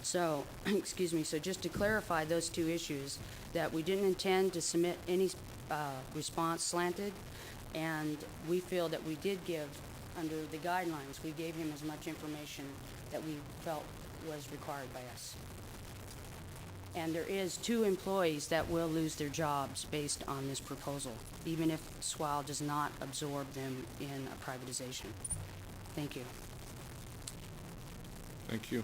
So, excuse me, so just to clarify those two issues, that we didn't intend to submit any response slanted, and we feel that we did give, under the guidelines, we gave him as much information that we felt was required by us. And there is 2 employees that will lose their jobs based on this proposal, even if SWAL does not absorb them in a privatization. Thank you. Thank you.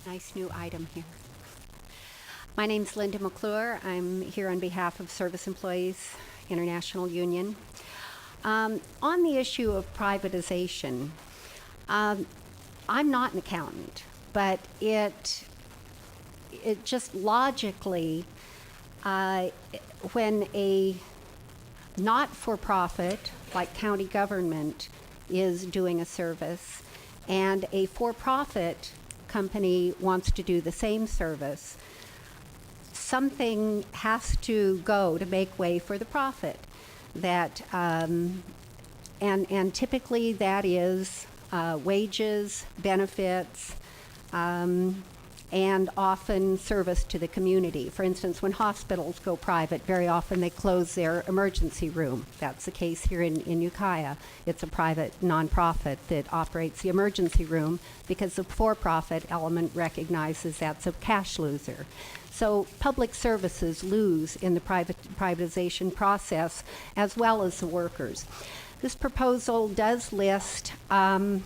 Nice new item here. My name's Linda McClure. I'm here on behalf of Service Employees International Union. On the issue of privatization, I'm not an accountant, but it just logically, when a not-for-profit like county government is doing a service and a for-profit company wants to do the same service, something has to go to make way for the profit. That and typically that is wages, benefits, and often service to the community. For instance, when hospitals go private, very often they close their emergency room. That's the case here in Ukiah. It's a private nonprofit that operates the emergency room because the for-profit element recognizes that's a cash loser. So public services lose in the privatization process, as well as the workers. This proposal does list 3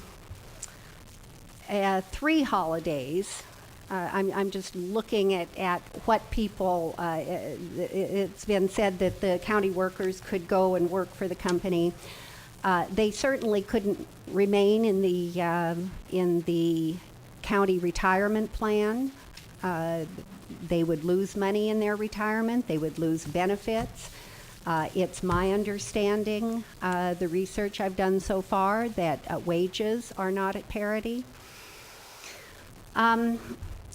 holidays. I'm just looking at what people, it's been said that the county workers could go and work for the company. They certainly couldn't remain in the county retirement plan. They would lose money in their retirement. They would lose benefits. It's my understanding, the research I've done so far, that wages are not at parity.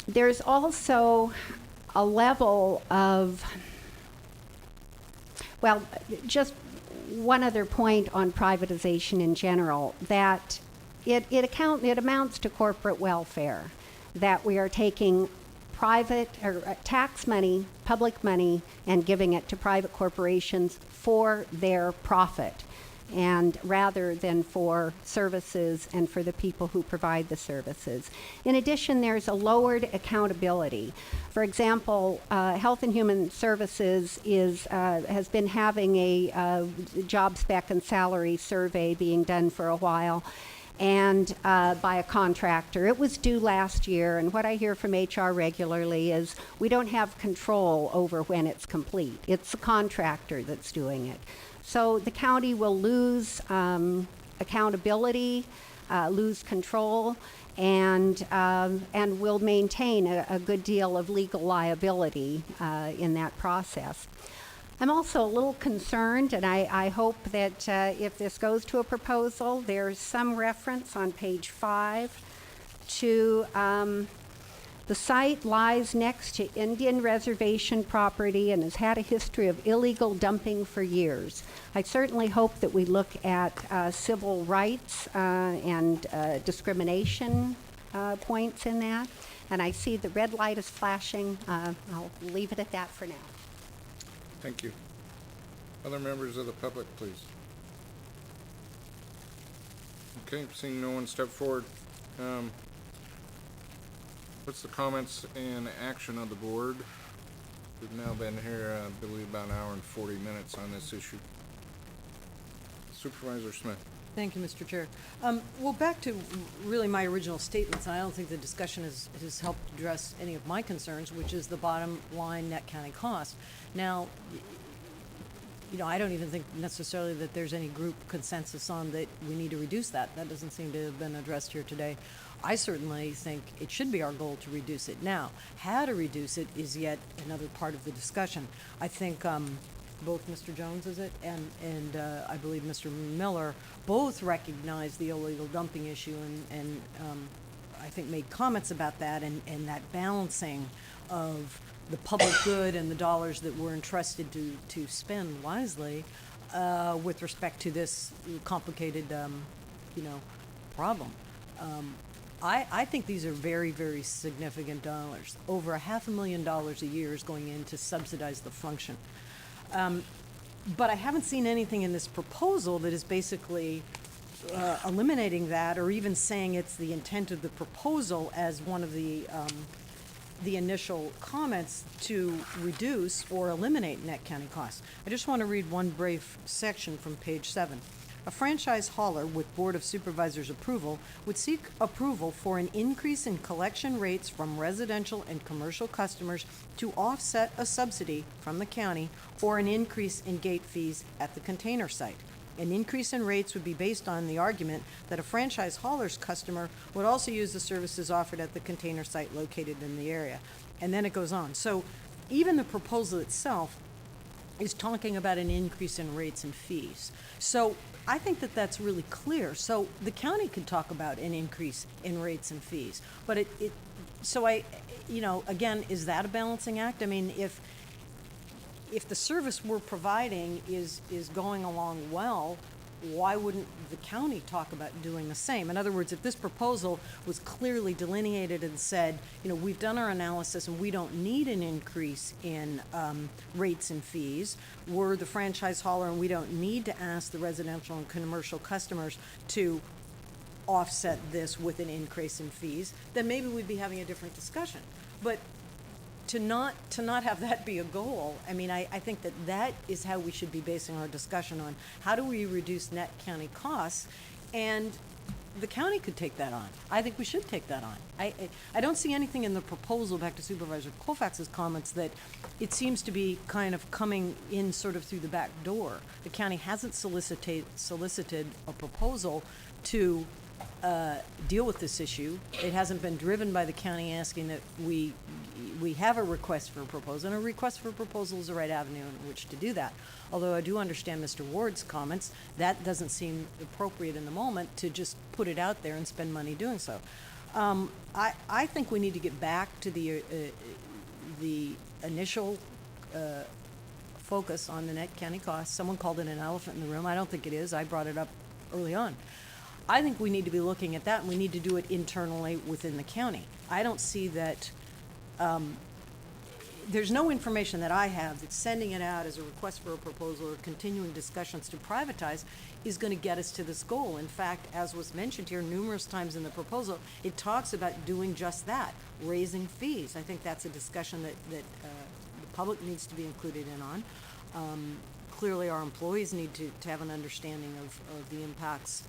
There's also a level of, well, just one other point on privatization in general, that it amounts to corporate welfare, that we are taking private or tax money, public money, and giving it to private corporations for their profit, and rather than for services and for the people who provide the services. In addition, there's a lowered accountability. For example, Health and Human Services has been having a job spec and salary survey being done for a while, and by a contractor. It was due last year, and what I hear from HR regularly is we don't have control over when it's complete. It's the contractor that's doing it. So the county will lose accountability, lose control, and will maintain a good deal of legal liability in that process. I'm also a little concerned, and I hope that if this goes to a proposal, there's some reference on page 5 to the site lies next to Indian reservation property and has had a history of illegal dumping for years. I certainly hope that we look at civil rights and discrimination points in that. And I see the red light is flashing. I'll leave it at that for now. Thank you. Other members of the public, please. Okay, seeing no one step forward. What's the comments and action of the board? We've now been here, I believe, about an hour and 40 minutes on this issue. Supervisor Smith. Thank you, Mr. Chair. Well, back to really my original statements, and I don't think the discussion has helped address any of my concerns, which is the bottom line net county cost. Now, you know, I don't even think necessarily that there's any group consensus on that we need to reduce that. That doesn't seem to have been addressed here today. I certainly think it should be our goal to reduce it. Now, how to reduce it is yet another part of the discussion. I think both Mr. Jones, is it, and I believe Mr. Miller both recognized the illegal dumping issue and I think made comments about that and that balancing of the public good and the dollars that we're entrusted to spend wisely. with respect to this complicated, problem. I think these are very, very significant dollars. Over $500,000 a year is going in to subsidize the function. But I haven't seen anything in this proposal that is basically eliminating that, or even saying it's the intent of the proposal as one of the initial comments to reduce or eliminate net county costs. I just want to read one brief section from page 7. A franchise hauler with Board of Supervisors approval would seek approval for an increase in collection rates from residential and commercial customers to offset a subsidy from the county or an increase in gate fees at the container site. An increase in rates would be based on the argument that a franchise hauler's customer would also use the services offered at the container site located in the area. And then it goes on. So even the proposal itself is talking about an increase in rates and fees. So I think that that's really clear. So the county could talk about an increase in rates and fees. But again, is that a balancing act? I mean, if the service we're providing is going along well, why wouldn't the county talk about doing the same? In other words, if this proposal was clearly delineated and said, we've done our analysis and we don't need an increase in rates and fees, we're the franchise hauler and we don't need to ask the residential and commercial customers to offset this with an increase in fees, then maybe we'd be having a different discussion. But to not have that be a goal, I mean, I think that is how we should be basing our discussion on how do we reduce net county costs, and the county could take that on. I think we should take that on. I don't see anything in the proposal, back to Supervisor Colfax's comments, that it seems to be kind of coming in sort of through the back door. The county hasn't solicited a proposal to deal with this issue. It hasn't been driven by the county asking that we have a request for a proposal, and a request for a proposal is the right avenue in which to do that. Although I do understand Mr. Ward's comments, that doesn't seem appropriate in the moment to just put it out there and spend money doing so. I think we need to get back to the initial focus on the net county costs. Someone called it an elephant in the room. I don't think it is. I brought it up early on. I think we need to be looking at that, and we need to do it internally within the county. I don't see that there's no information that I have that sending it out as a request for a proposal or continuing discussions to privatize is going to get us to this goal. In fact, as was mentioned here numerous times in the proposal, it talks about doing just that, raising fees. I think that's a discussion that the public needs to be included in on. Clearly, our employees need to have an understanding of the impacts.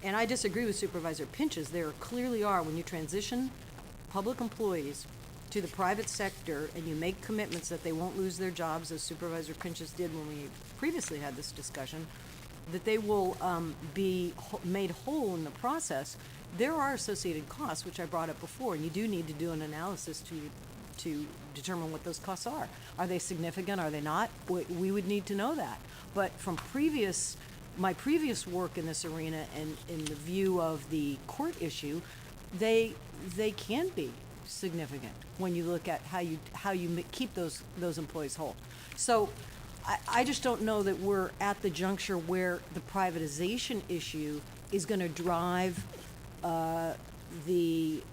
And I disagree with Supervisor Pinches. There clearly are, when you transition public employees to the private sector and you make commitments that they won't lose their jobs, as Supervisor Pinches did when we previously had this discussion, that they will be made whole in the process. There are associated costs, which I brought up before, and you do need to do an analysis to determine what those costs are. Are they significant? Are they not? We would need to know that. But from my previous work in this arena and in the view of the court issue, they can be significant when you look at how you keep those employees whole. So I just don't know that we're at the juncture where the privatization issue is going to drive the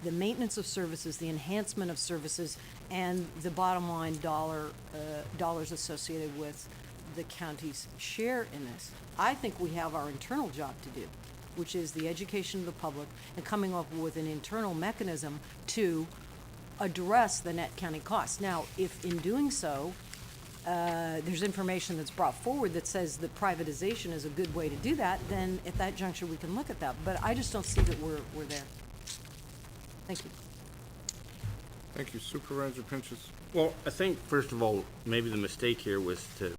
maintenance of services, the enhancement of services, and the bottom line dollars associated with the county's share in this. I think we have our internal job to do, which is the education of the public and coming up with an internal mechanism to address the net county costs. Now, if in doing so, there's information that's brought forward that says that privatization is a good way to do that, then at that juncture we can look at that. But I just don't see that we're there. Thank you. Thank you. Supervisor Pinches. Well, I think, first of all, maybe the mistake here was to